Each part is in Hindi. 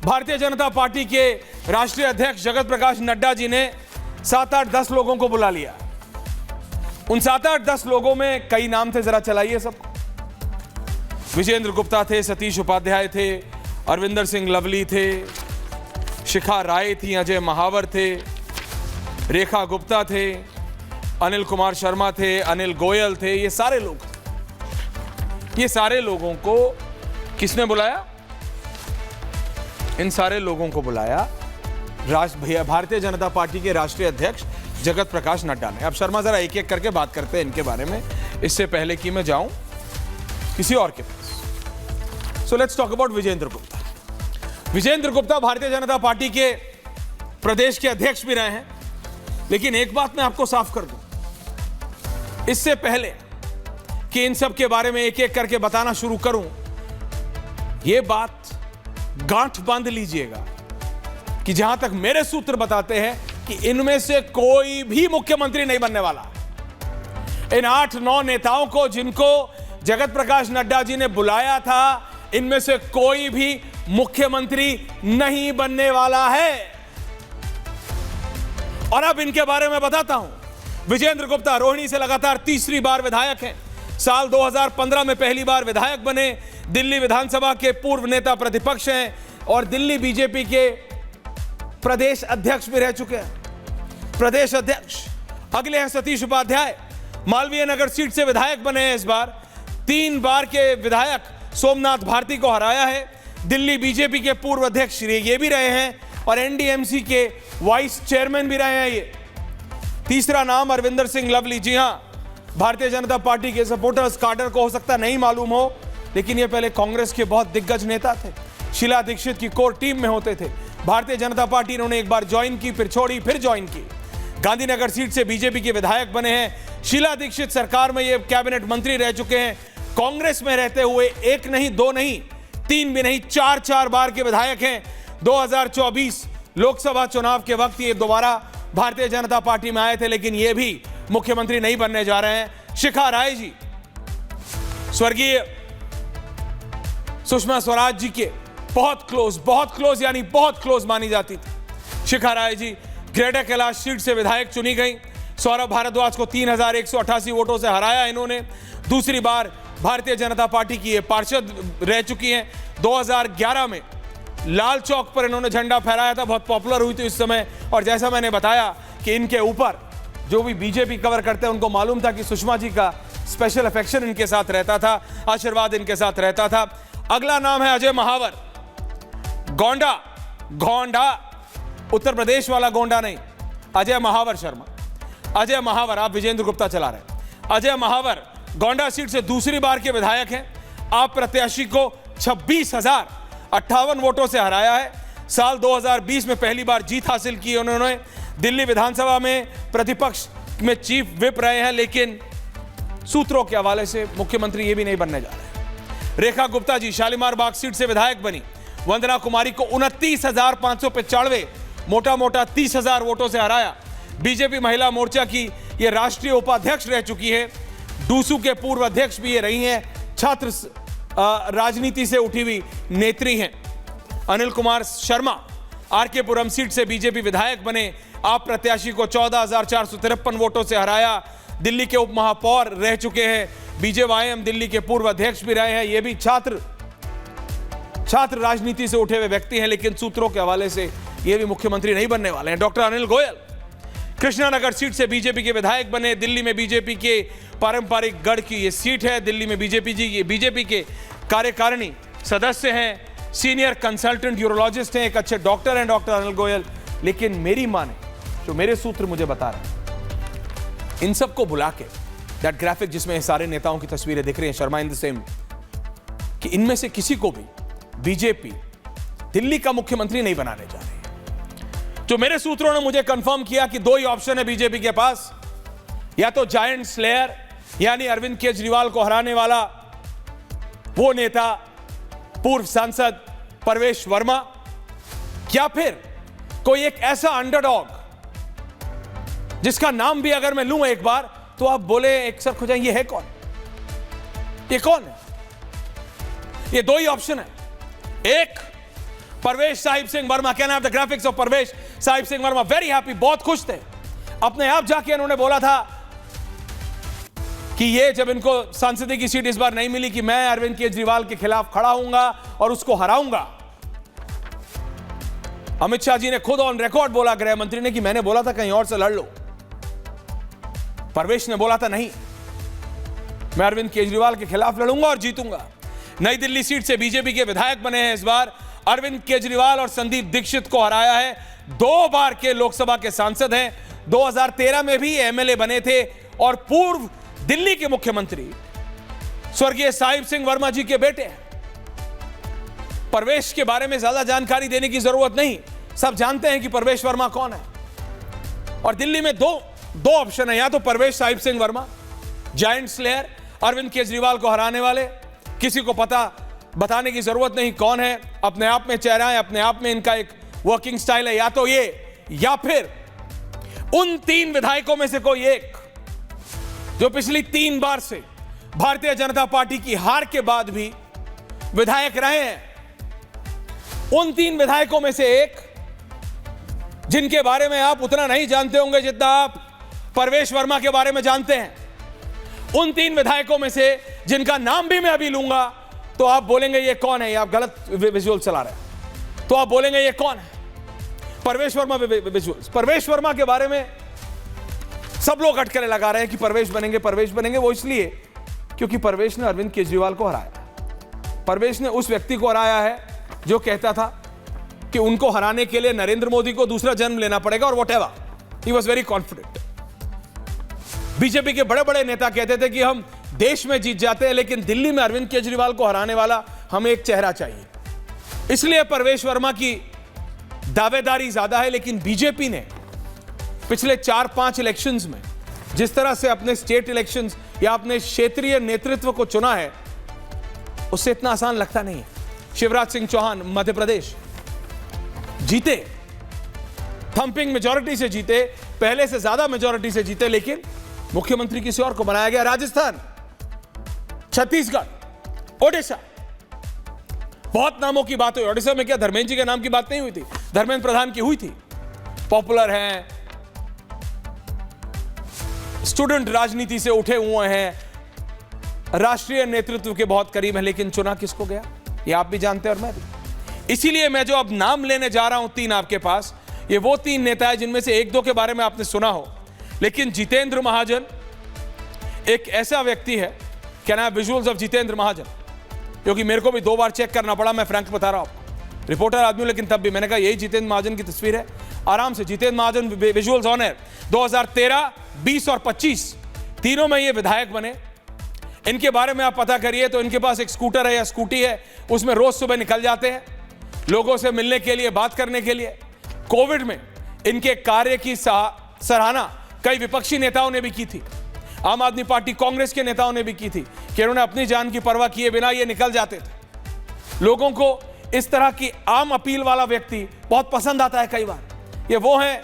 भारतीय जनता पार्टी के राष्ट्रीय अध्यक्ष जगत प्रकाश नड्डा जी ने 7-8-10 लोगों को बुला लिया। उन 7-8-10 लोगों में कई नाम थे, जरा चलाइए सबको। विजेंद्र गुप्ता थे, सतीश उपाध्याय थे, अरविंदर सिंह लवली थे, शिखा राय थी, अजय महावर थे, रेखा गुप्ता थे, अनिल कुमार शर्मा थे, अनिल गोयल थे। ये सारे लोगों को किसने बुलाया? इन सारे लोगों को बुलाया भारतीय जनता पार्टी के राष्ट्रीय अध्यक्ष जगत प्रकाश नड्डा ने। अब शर्मा जरा एक एक करके बात करते हैं इनके बारे में, इससे पहले कि मैं जाऊं किसी और के पास। So let's talk about Vijender Gupta. Vijender Gupta Bharatiya Janata party के प्रदेश के अध्यक्ष भी रहे हैं, लेकिन एक बात मैं आपको साफ कर दूं, इससे पहले कि इन सब के बारे में एक एक करके बताना शुरू करूं, यह बात गांठ बांध लीजिएगा कि जहां तक मेरे सूत्र बताते हैं कि इनमें से कोई भी मुख्यमंत्री नहीं बनने वाला। इन 8-9 नेताओं को जिनको जगत प्रकाश नड्डा जी ने बुलाया था, इनमें से कोई भी मुख्यमंत्री नहीं बनने वाला है। और अब इनके बारे में बताता हूं। विजेंद्र गुप्ता रोहिणी से लगातार तीसरी बार विधायक हैं। साल 2015 में पहली बार विधायक बने। दिल्ली विधानसभा के पूर्व नेता प्रतिपक्ष हैं और दिल्ली बीजेपी के प्रदेश अध्यक्ष भी रह चुके हैं। प्रदेश अध्यक्ष अगले हैं सतीश उपाध्याय, मालवीय नगर सीट से विधायक बने हैं। इस बार 3 बार के विधायक सोमनाथ भारती को हराया है। दिल्ली बीजेपी के पूर्व अध्यक्ष ये भी रहे हैं और एनडीएमसी के वाइस चेयरमैन भी रहे हैं। ये तीसरा नाम अरविंदर सिंह लवली। जी हां, भारतीय जनता पार्टी के सपोर्टर्स कार्डर को हो सकता नहीं मालूम हो, लेकिन ये पहले कांग्रेस के बहुत दिग्गज नेता थे। शीला दीक्षित की कोर टीम में होते थे। भारतीय जनता पार्टी इन्होंने एक बार ज्वाइन की, फिर छोड़ी, फिर ज्वाइन की। गांधीनगर सीट से बीजेपी के विधायक बने हैं। शीला दीक्षित सरकार में ये कैबिनेट मंत्री रह चुके हैं। कांग्रेस में रहते हुए 1 नहीं, 2 नहीं, 3 भी नहीं, 4 बार के विधायक हैं। 2024 लोकसभा चुनाव के वक्त ये दोबारा भारतीय जनता पार्टी में आए थे, लेकिन ये भी मुख्यमंत्री नहीं बनने जा रहे हैं। शिखा राय जी स्वर्गीय सुषमा स्वराज जी के बहुत क्लोज यानी बहुत क्लोज मानी जाती थी। शिखा राय जी ग्रेटर कैलाश सीट से विधायक चुनी गई। सौरभ भारद्वाज को 3188 वोटों से हराया इन्होंने। दूसरी बार भारतीय जनता पार्टी की ये पार्षद रह चुकी हैं। 2011 में लाल चौक पर इन्होंने झंडा फहराया था, बहुत पॉपुलर हुई थी उस समय। और जैसा मैंने बताया कि इनके ऊपर जो भी बीजेपी कवर करते हैं उनको मालूम था कि सुषमा जी का स्पेशल अफेक्शन इनके साथ रहता था, आशीर्वाद इनके साथ रहता था। अगला नाम है अजय महावर। गोंडा, उत्तर प्रदेश वाला गोंडा नहीं, अजय महावर शर्मा। अजय महावर, आप विजेंद्र गुप्ता चला रहे हैं। अजय महावर गोंडा सीट से दूसरी बार के विधायक हैं। आप प्रत्याशी को 26,058 वोटों से हराया है। साल 2020 में पहली बार जीत हासिल की उन्होंने। दिल्ली विधानसभा में प्रतिपक्ष में चीफ विप रहे हैं, लेकिन सूत्रों के हवाले से मुख्यमंत्री ये भी नहीं बनने जा रहे। रेखा गुप्ता जी शालीमार बाग सीट से विधायक बनी। वंदना कुमारी को 29,595 मोटा 30,000 वोटों से हराया। बीजेपी महिला मोर्चा की ये राष्ट्रीय उपाध्यक्ष रह चुकी है। डूसू के पूर्व अध्यक्ष भी ये रही हैं। छात्र राजनीति से उठी हुई नेत्री हैं। अनिल कुमार शर्मा आरके पुरम सीट से बीजेपी विधायक बने। आप प्रत्याशी को 14,453 वोटों से हराया। दिल्ली के उप महापौर रह चुके हैं। बीजेवाईएम दिल्ली के पूर्व अध्यक्ष भी रहे हैं। ये भी छात्र राजनीति से उठे हुए व्यक्ति हैं, लेकिन सूत्रों के हवाले से ये भी मुख्यमंत्री नहीं बनने वाले हैं। डॉक्टर अनिल गोयल कृष्णानगर सीट से बीजेपी के विधायक बने। दिल्ली में बीजेपी के पारंपरिक गढ़ की ये सीट है। दिल्ली में बीजेपी के कार्यकारिणी सदस्य हैं। सीनियर कंसल्टेंट यूरोलॉजिस्ट हैं, एक अच्छे डॉक्टर हैं डॉक्टर अनिल गोयल। लेकिन मेरी माने, जो मेरे सूत्र मुझे बता रहे हैं, इन सबको बुला के दैट ग्राफिक जिसमें सारे नेताओं की तस्वीरें दिख रही हैं, शर्मा इन द सेम, कि इनमें से किसी को भी बीजेपी दिल्ली का मुख्यमंत्री नहीं बनाने जा रही। जो मेरे सूत्रों ने मुझे कंफर्म किया कि 2 ही ऑप्शन है बीजेपी के पास, या तो जायंट स्लेयर यानी अरविंद केजरीवाल को हराने वाला वो नेता पूर्व सांसद परवेश वर्मा, या फिर कोई एक ऐसा अंडरडॉग जिसका नाम भी अगर मैं लूं एक बार तो आप बोले एक सर हो जाए, ये है कौन, ये कौन है? ये 2 ही ऑप्शन है। एक, Parvesh Sahib Singh Verma, can I have the graphics of Parvesh Sahib Singh Verma, very happy, बहुत खुश थे। अपने आप जाके उन्होंने बोला था कि ये जब इनको सांसदीय की सीट इस बार नहीं मिली कि मैं अरविंद केजरीवाल के खिलाफ खड़ा होऊंगा और उसको हराऊंगा। अमित शाह जी ने खुद ऑन रिकॉर्ड बोला, गृह मंत्री ने, कि मैंने बोला था कहीं और से लड़ लो। परवेश ने बोला था नहीं, मैं अरविंद केजरीवाल के खिलाफ लड़ूंगा और जीतूंगा। नई दिल्ली सीट से बीजेपी के विधायक बने हैं इस बार। अरविंद केजरीवाल और संदीप दीक्षित को हराया है। 2 बार के लोकसभा के सांसद हैं। 2013 में भी एमएलए बने थे और पूर्व दिल्ली के मुख्यमंत्री स्वर्गीय साहिब सिंह वर्मा जी के बेटे हैं। परवेश के बारे में ज्यादा जानकारी देने की जरूरत नहीं, सब जानते हैं कि परवेश वर्मा कौन है। और दिल्ली में दो ऑप्शन है, या तो परवेश साहिब सिंह वर्मा, जायंट स्लेयर, अरविंद केजरीवाल को हराने वाले, किसी को पता बताने की जरूरत नहीं कौन है, अपने आप में चेहरा है, अपने आप में इनका एक वर्किंग स्टाइल है, या तो ये, या फिर उन 3 विधायकों में से कोई एक जो पिछली 3 बार से भारतीय जनता पार्टी की हार के बाद भी विधायक रहे हैं। उन 3 विधायकों में से एक, जिनके बारे में आप उतना नहीं जानते होंगे जितना आप परवेश वर्मा के बारे में जानते हैं। उन 3 विधायकों में से जिनका नाम भी मैं अभी लूंगा तो आप बोलेंगे ये कौन है, ये आप गलत विजुअल चला रहे हैं, तो आप बोलेंगे ये कौन है, परवेश वर्मा विजुअल्स। परवेश वर्मा के बारे में सब लोग अटकलें लगा रहे हैं कि परवेश बनेंगे। वो इसलिए क्योंकि परवेश ने अरविंद केजरीवाल को हराया। परवेश ने उस व्यक्ति को हराया है जो कहता था कि उनको हराने के लिए नरेंद्र मोदी को दूसरा जन्म लेना पड़ेगा और whatever, he was very confident. BJP के बड़े बड़े नेता कहते थे कि हम देश में जीत जाते हैं, लेकिन दिल्ली में अरविंद केजरीवाल को हराने वाला हमें एक चेहरा चाहिए। इसलिए परवेश वर्मा की दावेदारी ज्यादा है। लेकिन बीजेपी ने पिछले 4-5 इलेक्शंस में जिस तरह से अपने स्टेट इलेक्शंस या अपने क्षेत्रीय नेतृत्व को चुना है, उससे इतना आसान लगता नहीं है। शिवराज सिंह चौहान मध्य प्रदेश जीते, थंपिंग मेजॉरिटी से जीते, पहले से ज्यादा मेजॉरिटी से जीते, लेकिन मुख्यमंत्री किसी और को बनाया गया। राजस्थान, छत्तीसगढ़, ओडिशा, बहुत नामों की बात हुई। ओडिशा में क्या धर्मेंद्र जी के नाम की बात नहीं हुई थी? धर्मेंद्र प्रधान की हुई थी। पॉपुलर हैं, स्टूडेंट राजनीति से उठे हुए हैं, राष्ट्रीय नेतृत्व के बहुत करीब हैं, लेकिन चुना किसको गया ये आप भी जानते हैं और मैं भी। इसीलिए मैं जो अब नाम लेने जा रहा हूं 3 आपके पास, ये वो 3 नेता है जिनमें से 1-2 के बारे में आपने सुना हो, लेकिन जितेंद्र महाजन एक ऐसा व्यक्ति है। Can I have visuals of Jitendra Mahajan? क्योंकि मेरे को भी 2 बार चेक करना पड़ा, मैं फ्रैंक बता रहा हूं, रिपोर्टर आदमी हूं, लेकिन तब भी मैंने कहा यही जितेंद्र महाजन की तस्वीर है। आराम से जितेंद्र महाजन विजुअल्स ऑन एयर। 2013, 20 और 25 तीनों में ये विधायक बने। इनके बारे में आप पता करिए तो इनके पास एक स्कूटर है या स्कूटी है, उसमें रोज सुबह निकल जाते हैं लोगों से मिलने के लिए, बात करने के लिए। कोविड में इनके कार्य की सराहना कई विपक्षी नेताओं ने भी की थी, आम आदमी पार्टी, कांग्रेस के नेताओं ने भी की थी कि उन्होंने अपनी जान की परवाह किए बिना ये निकल जाते थे। लोगों को इस तरह की आम अपील वाला व्यक्ति बहुत पसंद आता है। कई बार ये वो हैं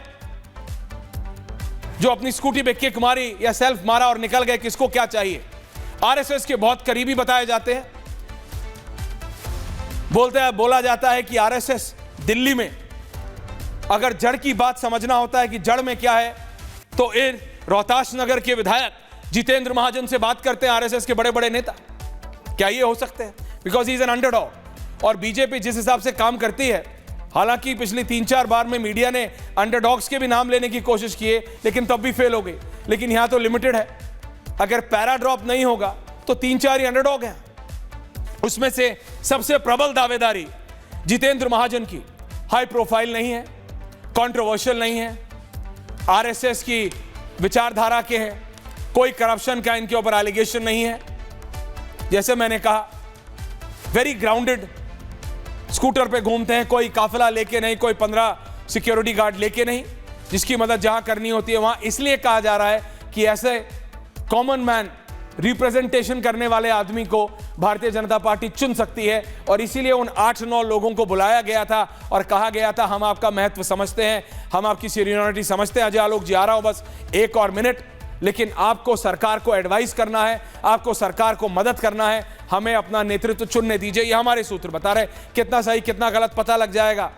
जो अपनी स्कूटी पे किक मारी या सेल्फ मारा और निकल गए, किसको क्या चाहिए। आरएसएस के बहुत करीबी बताए जाते हैं। बोला जाता है कि आरएसएस दिल्ली में अगर जड़ की बात समझना होता है कि जड़ में क्या है, तो इन रोहतास नगर के विधायक जितेंद्र महाजन से बात करते हैं आरएसएस के बड़े बड़े नेता। क्या ये हो सकते हैं? Because he is an underdog. और बीजेपी जिस हिसाब से काम करती है, हालांकि पिछली 3-4 बार में मीडिया ने अंडरडॉग्स के भी नाम लेने की कोशिश की है, लेकिन तब भी फेल हो गई। लेकिन यहां तो लिमिटेड है, अगर पैराड्रॉप नहीं होगा तो 3-4 ही अंडरडॉग हैं। उसमें से सबसे प्रबल दावेदारी जितेंद्र महाजन की हाई प्रोफाइल नहीं है, कंट्रोवर्शियल नहीं है, आरएसएस की विचारधारा के हैं, कोई करप्शन का इनके ऊपर एलिगेशन नहीं है। जैसे मैंने कहा, वेरी ग्राउंडेड, स्कूटर पे घूमते हैं, कोई काफिला लेके नहीं, कोई 15 सिक्योरिटी गार्ड लेके नहीं, जिसकी मदद जहां करनी होती है वहां। इसलिए कहा जा रहा है कि ऐसे कॉमन मैन रिप्रेजेंटेशन करने वाले आदमी को भारतीय जनता पार्टी चुन सकती है। और इसीलिए उन 8-9 लोगों को बुलाया गया था और कहा गया था हम आपका महत्व समझते हैं, हम आपकी सीनियरिटी समझते हैं। अजय आलोक जी आ रहा हो, बस 1 और मिनट। लेकिन आपको सरकार को एडवाइस करना है, आपको सरकार को मदद करना है। हमें अपना नेतृत्व चुनने दीजिए, ये हमारे सूत्र बता रहे। कितना सही कितना गलत पता लग जाएगा।